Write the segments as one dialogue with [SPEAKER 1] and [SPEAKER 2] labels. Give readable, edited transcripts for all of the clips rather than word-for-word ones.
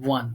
[SPEAKER 1] 1,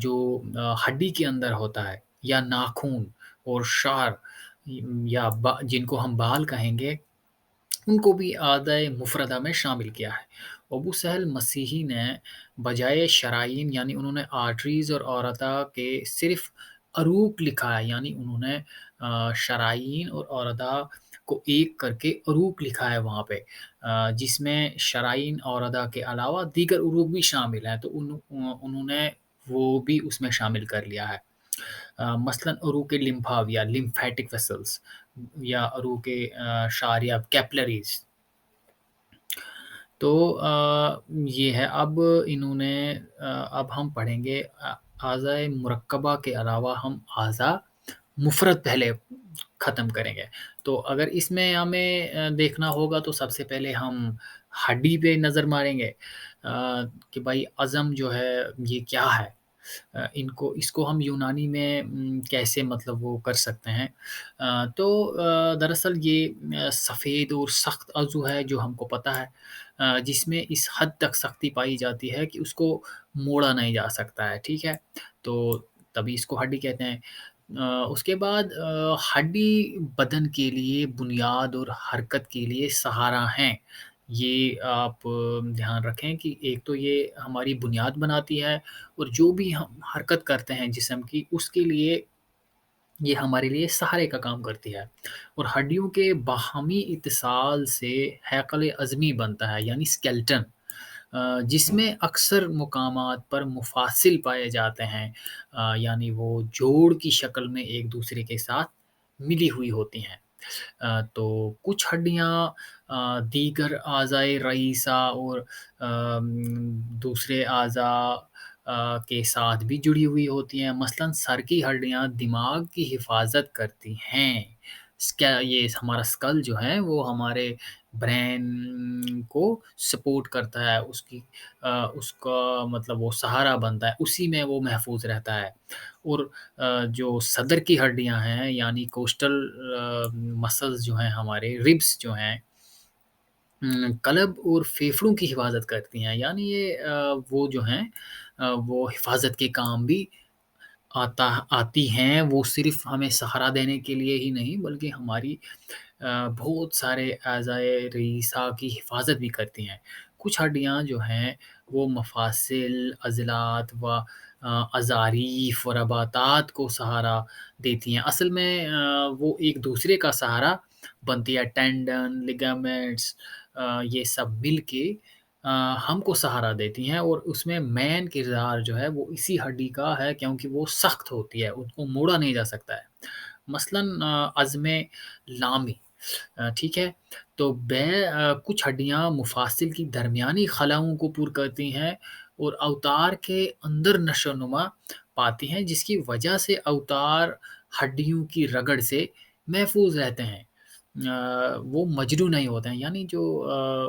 [SPEAKER 1] جو ہڈی کے اندر ہوتا ہے، یا ناخن اور شعر، یا جن کو ہم بال کہیں گے، ان کو بھی اعضائے مفردہ میں شامل کیا ہے۔ ابو سہل مسیحی نے بجائے شرائین یعنی انہوں نے آرٹریز اور اورتا کے صرف عروق لکھا ہے، یعنی انہوں نے شرائین اور اوردا کو ایک کر کے عروق لکھا ہے وہاں پہ، جس میں شرائین اوردا کے علاوہ دیگر عروق بھی شامل ہیں، تو انہوں نے وہ بھی اس میں شامل کر لیا ہے۔ مثلاً عروق لمفاویہ لمفیٹک ویسلز، یا عروق شعریہ کیپلریز۔ تو یہ ہے۔ اب انہوں نے اب ہم پڑھیں گے اعضائے مرکبہ کے علاوہ ہم اعضاء مفرد پہلے ختم کریں گے۔ تو اگر اس میں ہمیں دیکھنا ہوگا تو سب سے پہلے ہم ہڈی پہ نظر ماریں گے، کہ بھائی عظم جو ہے یہ کیا ہے، اس کو ہم یونانی میں کیسے مطلب وہ کر سکتے ہیں۔ تو دراصل یہ سفید اور سخت عضو ہے جو ہم کو پتہ ہے، جس میں اس حد تک سختی پائی جاتی ہے کہ اس کو موڑا نہیں جا سکتا ہے، ٹھیک ہے، تو تبھی اس کو ہڈی کہتے ہیں۔ اس کے بعد ہڈی بدن کے لیے بنیاد اور حرکت کے لیے سہارا ہیں۔ یہ آپ دھیان رکھیں کہ ایک تو یہ ہماری بنیاد بناتی ہے، اور جو بھی ہم حرکت کرتے ہیں جسم کی، اس کے لیے یہ ہمارے لیے سہارے کا کام کرتی ہے۔ اور ہڈیوں کے باہمی اتصال سے ہیکل عظمی بنتا ہے، یعنی اسکیلٹن، جس میں اکثر مقامات پر مفاصل پائے جاتے ہیں، یعنی وہ جوڑ کی شکل میں ایک دوسرے کے ساتھ ملی ہوئی ہوتی ہیں۔ تو کچھ ہڈیاں دیگر اعضائے رئیسہ اور دوسرے اعضاء کے ساتھ بھی جڑی ہوئی ہوتی ہیں، مثلاً سر کی ہڈیاں دماغ کی حفاظت کرتی ہیں۔ یہ ہمارا اسکل جو ہے وہ ہمارے برین کو سپورٹ کرتا ہے، اس کا مطلب وہ سہارا بنتا ہے، اسی میں وہ محفوظ رہتا ہے۔ اور جو صدر کی ہڈیاں ہیں، یعنی کوسٹل مسلز جو ہیں، ہمارے ریبس جو ہیں، قلب اور پھیپھڑوں کی حفاظت کرتی ہیں، یعنی یہ وہ جو ہیں وہ حفاظت کے کام بھی آتی ہیں۔ وہ صرف ہمیں سہارا دینے کے لیے ہی نہیں، بلکہ ہماری بہت سارے اعضائے رئیسہ کی حفاظت بھی کرتی ہیں۔ کچھ ہڈیاں جو ہیں وہ مفاصل، عضلات و اظاریف و رباطات کو سہارا دیتی ہیں۔ اصل میں وہ ایک دوسرے کا سہارا بنتی ہے، ٹینڈن، لیگامنٹس، یہ سب مل کے ہم کو سہارا دیتی ہیں، اور اس میں مین کردار جو ہے وہ اسی ہڈی کا ہے، کیونکہ وہ سخت ہوتی ہے، ان کو موڑا نہیں جا سکتا ہے۔ مثلاً عظم لامی، ٹھیک ہے، تو کچھ ہڈیاں مفاصل کی درمیانی خلاؤں کو پور کرتی ہیں اور اوتار کے اندر نشو و نما پاتی ہیں، جس کی وجہ سے اوتار ہڈیوں کی رگڑ سے محفوظ رہتے ہیں، وہ مجروح نہیں ہوتے ہیں۔ یعنی جو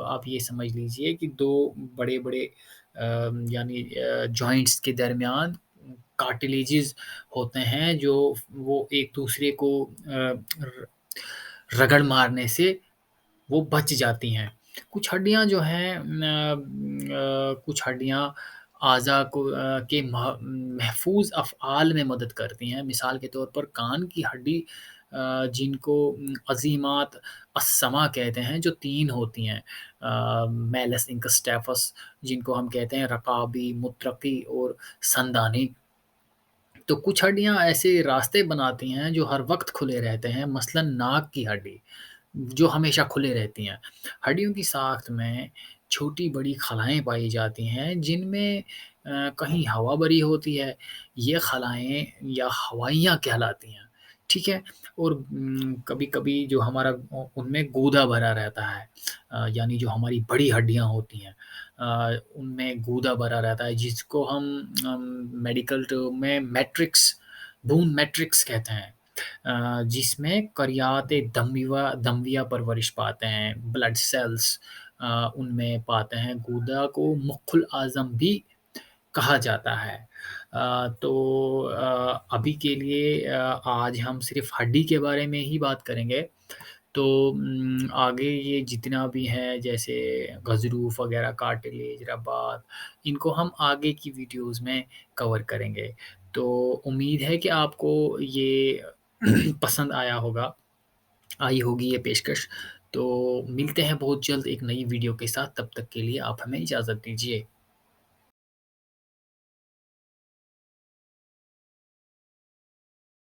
[SPEAKER 1] آپ یہ سمجھ لیجئے کہ دو بڑے بڑے یعنی جوائنٹس کے درمیان کارٹلیجز ہوتے ہیں، جو وہ ایک دوسرے کو رگڑ مارنے سے وہ بچ جاتی ہیں۔ کچھ ہڈیاں جو ہیں کچھ ہڈیاں اعضاء کے محفوظ افعال میں مدد کرتی ہیں، مثال کے طور پر کان کی ہڈی، جن کو عظیمات السمع کہتے ہیں، جو 3 ہوتی ہیں، میلس انکسٹیفس، جن کو ہم کہتے ہیں رقابی، مطرقی اور سندانی۔ تو کچھ ہڈیاں ایسے راستے بناتی ہیں جو ہر وقت کھلے رہتے ہیں، مثلاً ناک کی ہڈی، جو ہمیشہ کھلے رہتی ہیں۔ ہڈیوں کی ساخت میں چھوٹی بڑی خلائیں پائی جاتی ہیں، جن میں کہیں ہوا بھری ہوتی ہے، یہ خلائیں یا ہوائیاں کہلاتی ہیں، ٹھیک ہے، اور کبھی کبھی جو ہمارا ان میں گودا بھرا رہتا ہے، یعنی جو ہماری بڑی ہڈیاں ہوتی ہیں ان میں گودا بھرا رہتا ہے، جس کو ہم میڈیکل ٹرم میں میٹرکس، بون میٹرکس کہتے ہیں، جس میں کریات دمویہ پرورش پاتے ہیں، بلڈ سیلز ان میں پاتے ہیں۔ گودا کو مخ الاعظم بھی کہا جاتا ہے۔ تو ابھی کے لیے آج ہم صرف ہڈی کے بارے میں ہی بات کریں گے، تو آگے یہ جتنا بھی ہے جیسے غضروف وغیرہ، کارٹلیج، رباط، ان کو ہم آگے کی ویڈیوز میں کور کریں گے۔ تو امید ہے کہ آپ کو یہ پسند آئی ہوگی یہ پیشکش۔ تو ملتے ہیں بہت جلد ایک نئی ویڈیو کے ساتھ، تب تک کے لیے آپ ہمیں اجازت دیجیے۔